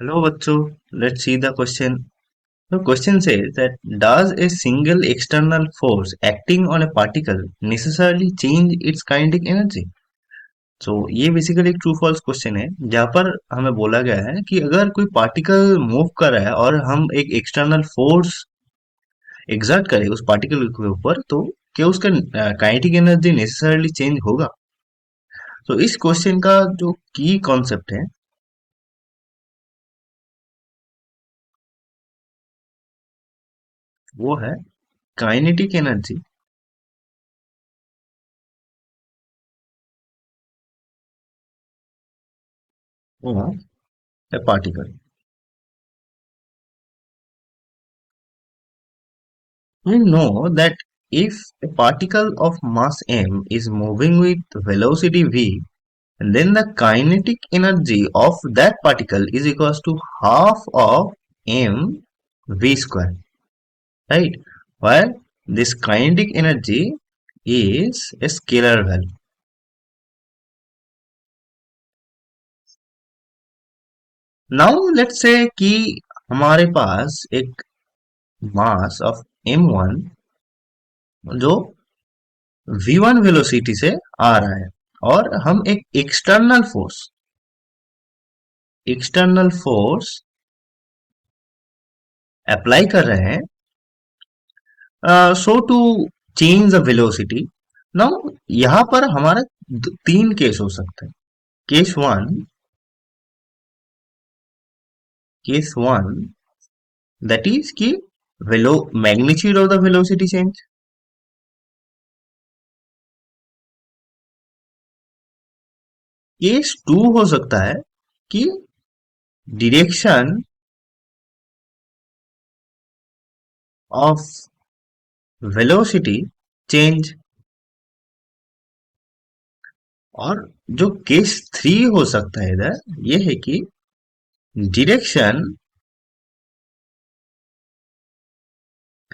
Hello, Vachu. Let's see the question. The question says that does a single external force acting on a particle necessarily change its kinetic energy? तो ये basically एक true false question है जहाँ पर हमें बोला गया है कि अगर कोई पार्टिकल मूव कर रहा है और हम एक एक्सटर्नल फोर्स एग्जर्ट करें उस पार्टिकल के ऊपर तो क्या उसका काइनेटिक एनर्जी नेसेसरली चेंज होगा? तो इस क्वेश्चन का जो की कॉन्सेप्ट है वो है kinetic energy of a particle. We know that if a particle of mass m is moving with velocity v, then the kinetic energy of that particle is equals to half of m v square, right? Where this kinetic energy is a scalar value. Now let's say कि हमारे पास एक mass of m1 जो v1 velocity से आ रहा है और हम एक एक्सटर्नल फोर्स अप्लाई कर रहे हैं so to change the velocity. Now यहां पर हमारा तीन केस हो सकते हैं। केस वन दैट इज कि वेलो magnitude of the velocity change. Case two हो सकता है कि डिरेक्शन ऑफ वेलोसिटी चेंज। और जो केस थ्री हो सकता है इधर ये है कि direction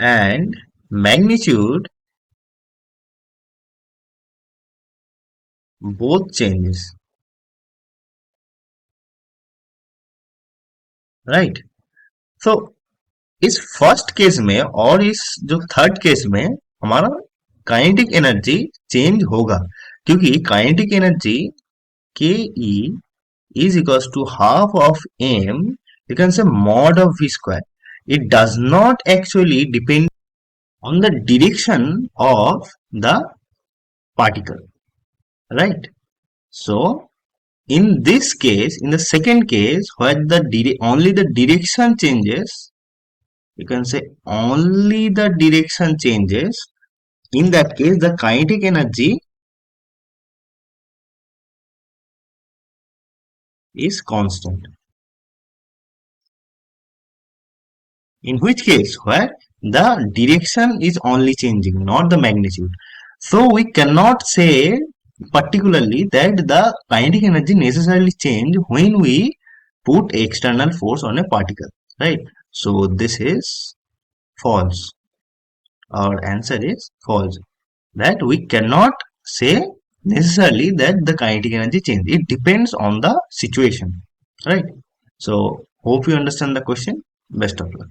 and magnitude both changes, right? So इस फर्स्ट केस में और इस जो थर्ड केस में हमारा काइनेटिक एनर्जी चेंज होगा क्योंकि काइनेटिक एनर्जी के ई is equals to half of m, you can say mod of v square. It does not actually depend on the direction of the particle, right? So in this case, in the second case where only the direction changes, you can say only the direction changes, in that case the kinetic energy is constant. In which case where the direction is only changing, not the magnitude. So we cannot say particularly that the kinetic energy necessarily change when we put external force on a particle, right? So this is false. Our answer is false, that we cannot say necessarily that the kinetic energy change. It depends on the situation, right? So hope you understand the question. Best of luck.